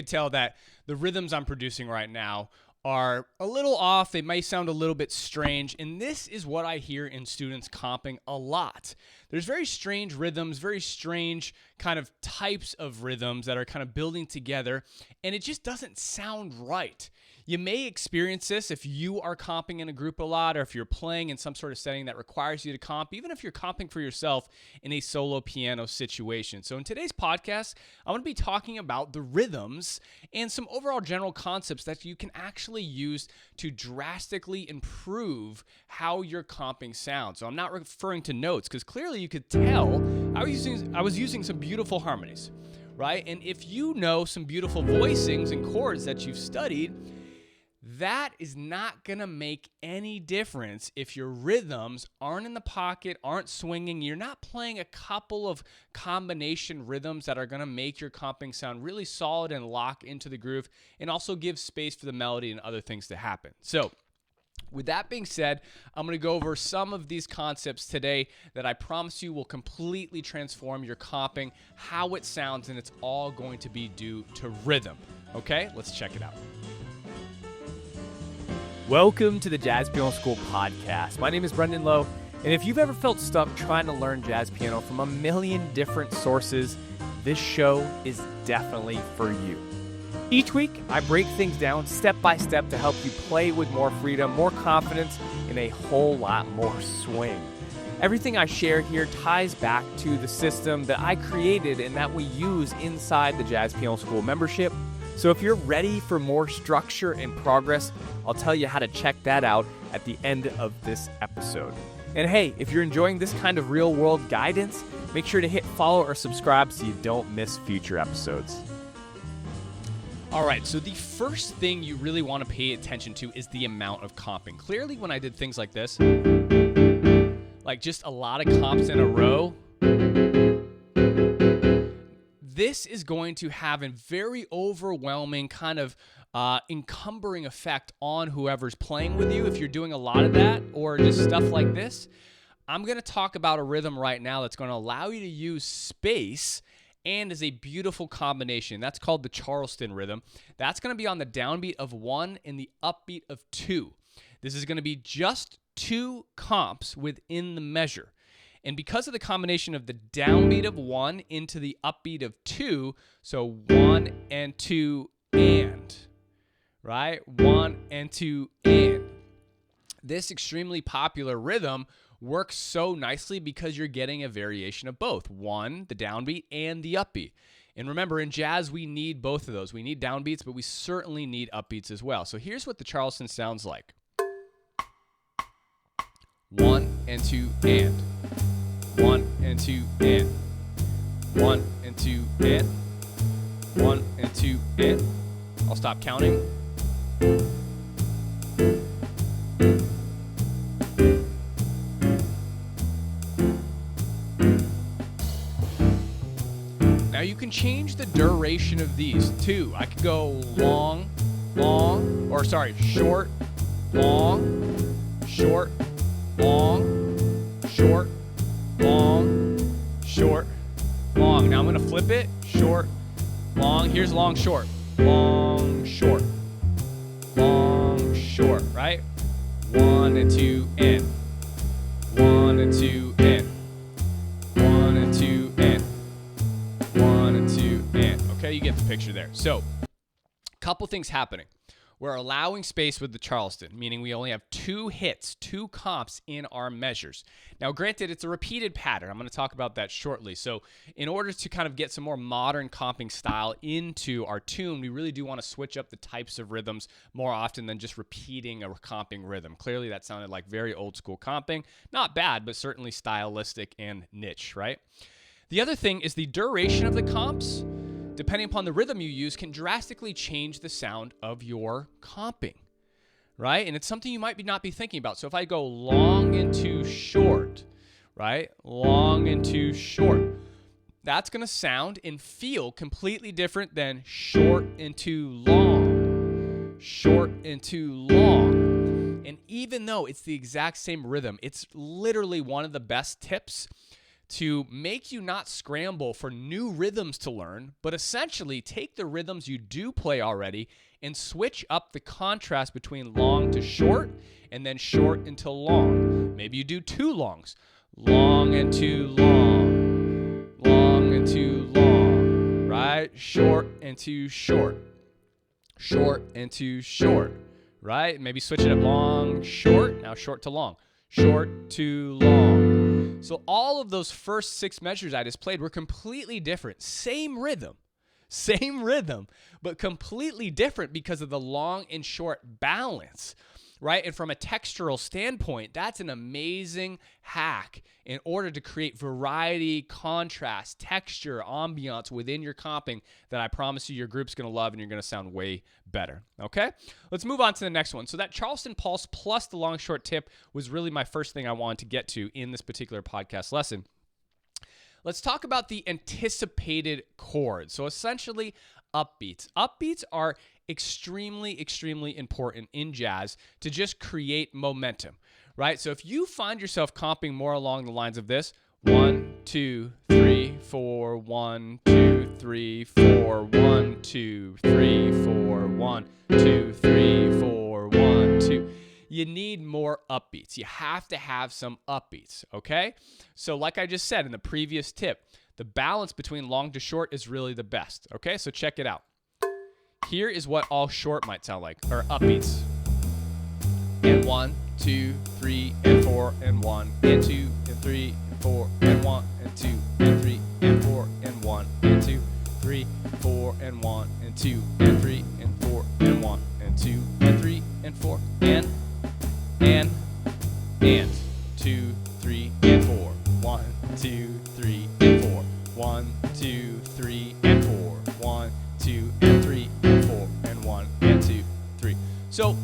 could tell that the rhythms I'm producing right now are a little off. They may sound a little bit strange. And this is what I hear in students comping a lot. There's very strange rhythms, very strange kind of types of rhythms that are kind of building together, and it just doesn't sound right. You may experience this if you are comping in a group a lot, or if you're playing in some sort of setting that requires you to comp, even if you're comping for yourself in a solo piano situation. So in today's podcast, I'm going to be talking about the rhythms and some overall general concepts that you can actually use to drastically improve how your comping sounds. So I'm not referring to notes, because clearly you could tell I was using some beautiful harmonies, right? And if you know some beautiful voicings and chords that you've studied, that is not going to make any difference if your rhythms aren't in the pocket, aren't swinging. You're not playing a couple of combination rhythms that are going to make your comping sound really solid and lock into the groove, and also give space for the melody and other things to happen. So with that being said, I'm going to go over some of these concepts today that I promise you will completely transform your comping, how it sounds, and it's all going to be due to rhythm. Okay, let's check it out. Welcome to the Jazz Piano School podcast. My name is Brendan Lowe, and if you've ever felt stuck trying to learn jazz piano from a million different sources, this show is definitely for you. Each week, I break things down step by step to help you play with more freedom, more confidence, and a whole lot more swing. Everything I share here ties back to the system that I created and that we use inside the Jazz Piano School membership. So if you're ready for more structure and progress, I'll tell you how to check that out at the end of this episode. And hey, if you're enjoying this kind of real-world guidance, make sure to hit follow or subscribe so you don't miss future episodes. All right, so the first thing you really want to pay attention to is the amount of comping. Clearly, when I did things like this, like just a lot of comps in a row, this is going to have a very overwhelming kind of encumbering effect on whoever's playing with you if you're doing a lot of that or just stuff like this. I'm going to talk about a rhythm right now that's going to allow you to use space and is a beautiful combination. That's called the Charleston rhythm. That's going to be on the downbeat of 1 and the upbeat of 2. This is going to be just 2 comps within the measure. And because of the combination of the downbeat of 1 into the upbeat of 2, so 1 and 2 and, right? 1 and 2 and. This extremely popular rhythm works so nicely because you're getting a variation of both. 1, the downbeat, and the upbeat. And remember, in jazz, we need both of those. We need downbeats, but we certainly need upbeats as well. So here's what the Charleston sounds like. 1 and 2 and. 1 and 2 and. 1 and 2 and. 1 and 2 and. I'll stop counting. Now you can change the duration of these too. I could go short, long, short, long, short, long, short, long. Now I'm going to flip it. Short, long. Here's long, short. Long, short. Long, short, right? 1 and 2 and. 1 and 2 and. 1 and 2 and. 1 and 2 and. Okay, you get the picture there. So, couple things happening. We're allowing space with the Charleston, meaning we only have 2 hits, 2 comps in our measures. Now, granted, it's a repeated pattern. I'm going to talk about that shortly. So in order to kind of get some more modern comping style into our tune, we really do want to switch up the types of rhythms more often than just repeating a comping rhythm. Clearly, that sounded like very old school comping. Not bad, but certainly stylistic and niche, right? The other thing is the duration of the comps, depending upon the rhythm you use, can drastically change the sound of your comping, right? And it's something you might not be thinking about. So if I go long into short, right? Long into short, that's going to sound and feel completely different than short into long, short into long. And even though it's the exact same rhythm, it's literally one of the best tips to make you not scramble for new rhythms to learn, but essentially take the rhythms you do play already and switch up the contrast between long to short and then short into long. Maybe you do 2 longs. Long and 2 long. Long and 2 long. Right? Short and 2 short. Short and 2 short. Right? Maybe switch it up. Long, short. Now short to long. Short to long. So all of those first 6 measures I just played were completely different. Same rhythm, but completely different because of the long and short balance, right? And from a textural standpoint, that's an amazing hack in order to create variety, contrast, texture, ambiance within your comping that I promise you your group's going to love and you're going to sound way better, okay? Let's move on to the next one. So that Charleston Pulse plus the long short tip was really my first thing I wanted to get to in this particular podcast lesson. Let's talk about the anticipated chords. So essentially upbeats. Upbeats are extremely, extremely important in jazz to just create momentum, right? So if you find yourself comping more along the lines of this, 1, 2, 3, 4, 1, 2, 3, 4, 1, 2, 3, 4, 1, 2, 3, 4, 1, 2. You need more upbeats. You have to have some upbeats, okay? So like I just said in the previous tip, the balance between long to short is really the best, okay? So check it out. Here is what all short might sound like, or upbeats. And 1, 2, 3, and 4, and 1, and 2, and 3, and 4, and 1, and 2, and 3, and 4, and 1, and 2, 3, 4, and 1, and 2, and 3, and 4, and 1, and 2, and 3, and 4, and 2, 3, and 4. 1, 2, 3, and 4. 1, 2, 3, and 4. 1, 2, and 3, and 4, and 1, and 2, 3. So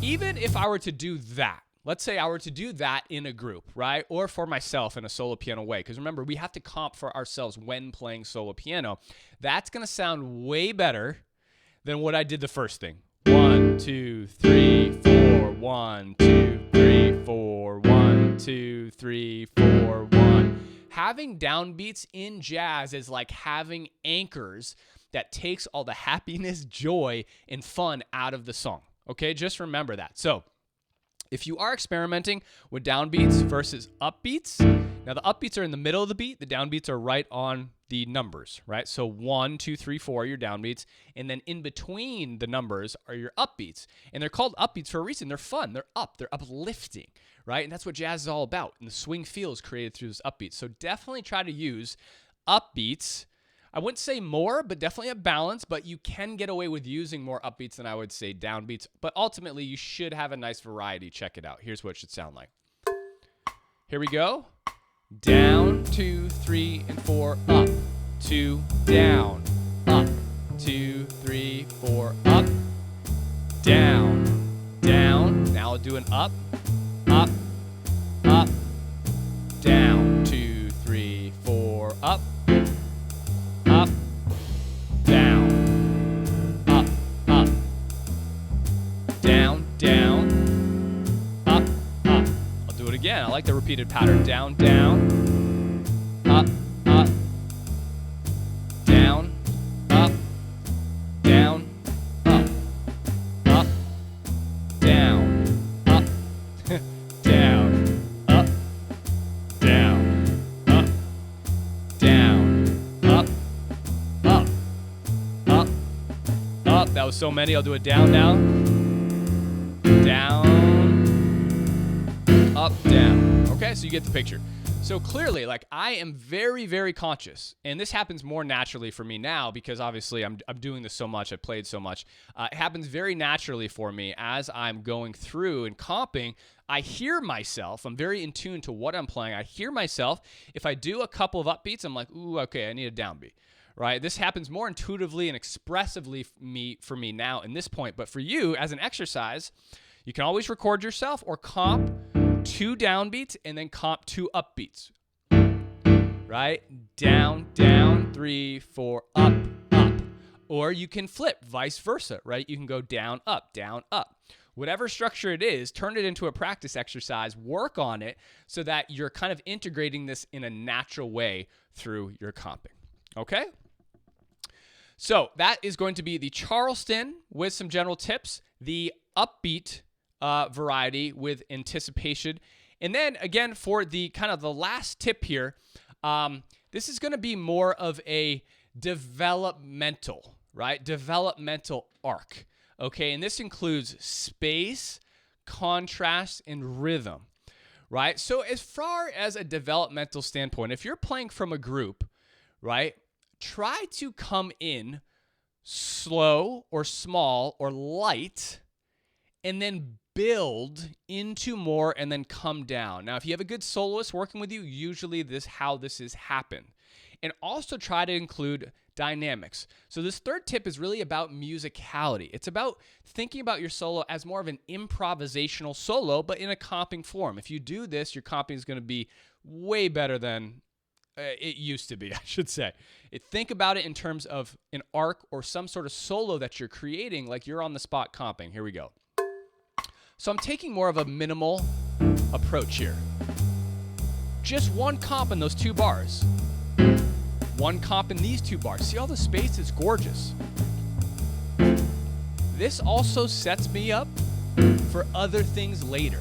even if I were to do that, let's say I were to do that in a group, right? Or for myself in a solo piano way. Because remember, we have to comp for ourselves when playing solo piano. That's going to sound way better than what I did the first thing. 1, 2, 3, 4, 1, 2, 3, 4, 1, 2, 3, 4, 1. Having downbeats in jazz is like having anchors that takes all the happiness, joy, and fun out of the song. Okay, just remember that. So if you are experimenting with downbeats versus upbeats, now the upbeats are in the middle of the beat, the downbeats are right on the numbers, right? So 1, 2, 3, 4 are your downbeats, and then in between the numbers are your upbeats. And they're called upbeats for a reason. They're fun, they're uplifting, right? And that's what jazz is all about. And the swing feel is created through those upbeats. So definitely try to use upbeats. I wouldn't say more, but definitely a balance, but you can get away with using more upbeats than I would say downbeats. But ultimately, you should have a nice variety. Check it out. Here's what it should sound like. Here we go. Down, 2, 3, and 4, up. 2, down, up. 2, 3, 4, up. Down, down. Now I'll do an up, up, up, down. 2, 3, 4, up. Up, down, up, up, down, down, up, up. I'll do it again. I like the repeated pattern. Down, down, up, up, down, up, down, up, up, down, up, down, up, down, up, down, up. Up. That was so many. I'll do it down now. Down. Up, down. Okay, so you get the picture. So clearly, like, I am very, very conscious, and this happens more naturally for me now because obviously I'm doing this so much, I've played so much. It happens very naturally for me as I'm going through and comping. I hear myself. I'm very in tune to what I'm playing. I hear myself. If I do a couple of upbeats, I'm like, ooh, okay, I need a downbeat. Right? This happens more intuitively and expressively for me now in this point. But for you, as an exercise, you can always record yourself or comp 2 downbeats and then comp 2 upbeats. Right? Down, down, 3, 4, up, up. Or you can flip, vice versa, right? You can go down, up, whatever structure it is, turn it into a practice exercise, work on it so that you're kind of integrating this in a natural way through your comping. Okay? So that is going to be the Charleston with some general tips, the upbeat variety with anticipation. And then again, for the kind of the last tip here, this is going to be more of a developmental, right? Developmental arc. Okay, and this includes space, contrast, and rhythm, right? So as far as a developmental standpoint, if you're playing from a group, right, try to come in slow or small or light and then build into more and then come down. Now, if you have a good soloist working with you, usually this is happened. And also try to include dynamics. So this third tip is really about musicality. It's about thinking about your solo as more of an improvisational solo, but in a comping form. If you do this, your comping is going to be way better than it used to be, I should say. Think about it in terms of an arc or some sort of solo that you're creating, like you're on the spot comping. Here we go. So I'm taking more of a minimal approach here. Just one comp in those 2 bars. One comp in these 2 bars. See all the space? It's gorgeous. This also sets me up for other things later.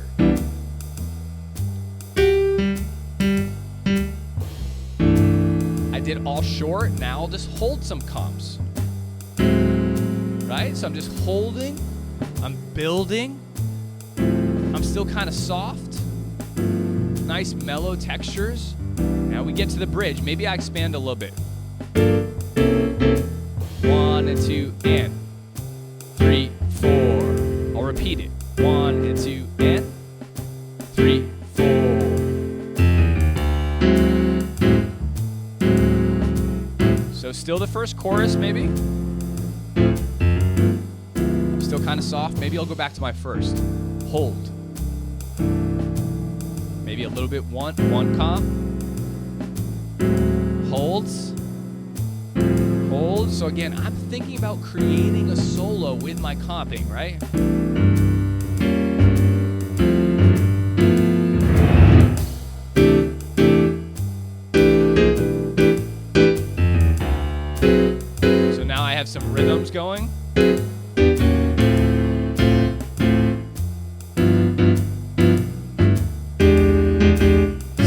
I did all short. Now I'll just hold some comps. Right? So I'm just holding. I'm building. I'm still kind of soft. Nice mellow textures. Now we get to the bridge. Maybe I expand a little bit. 1 and 2 and 3, 4. I'll repeat it. 1 and 2 and 3, 4. So still the first chorus, maybe. I'm still kind of soft. Maybe I'll go back to my first. Hold. Maybe a little bit one comp. Holds. So again, I'm thinking about creating a solo with my comping, right? So now I have some rhythms going.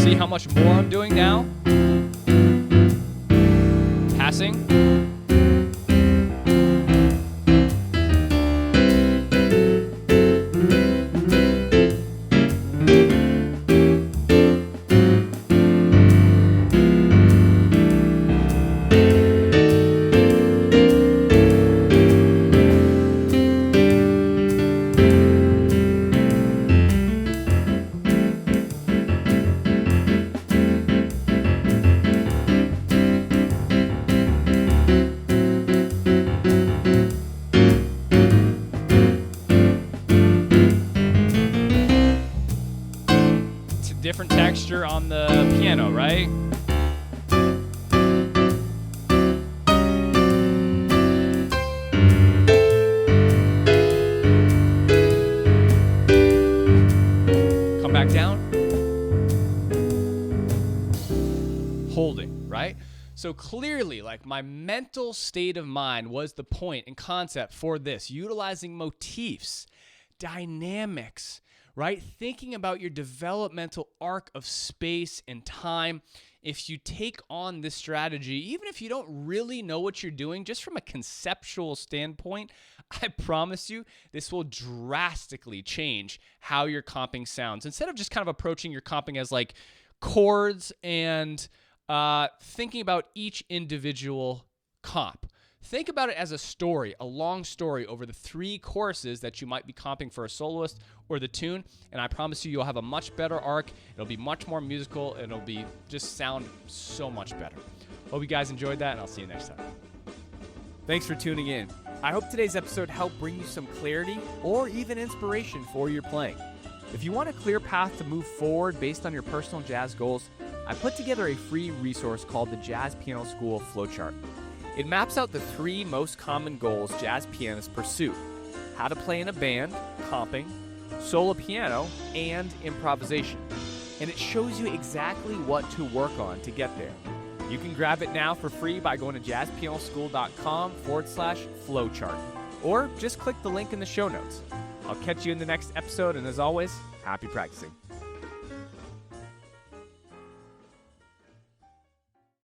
See how much more I'm doing now? Passing. Different texture on the piano, right? Come back down. Holding, right? So clearly, like, my mental state of mind was the point and concept for this, utilizing motifs, dynamics, right? Thinking about your developmental arc of space and time. If you take on this strategy, even if you don't really know what you're doing, just from a conceptual standpoint, I promise you this will drastically change how your comping sounds. Instead of just kind of approaching your comping as like chords and thinking about each individual comp. Think about it as a story, a long story over the 3 choruses that you might be comping for a soloist or the tune, and I promise you you'll have a much better arc. It'll be much more musical, and it'll be just sound so much better. Hope you guys enjoyed that, and I'll see you next time. Thanks for tuning in. I hope today's episode helped bring you some clarity or even inspiration for your playing. If you want a clear path to move forward based on your personal jazz goals, I put together a free resource called the Jazz Piano School Flowchart. It maps out the 3 most common goals jazz pianists pursue. how to play in a band, comping, solo piano, and improvisation. And it shows you exactly what to work on to get there. You can grab it now for free by going to jazzpianoschool.com/flowchart, or just click the link in the show notes. I'll catch you in the next episode, and as always, happy practicing.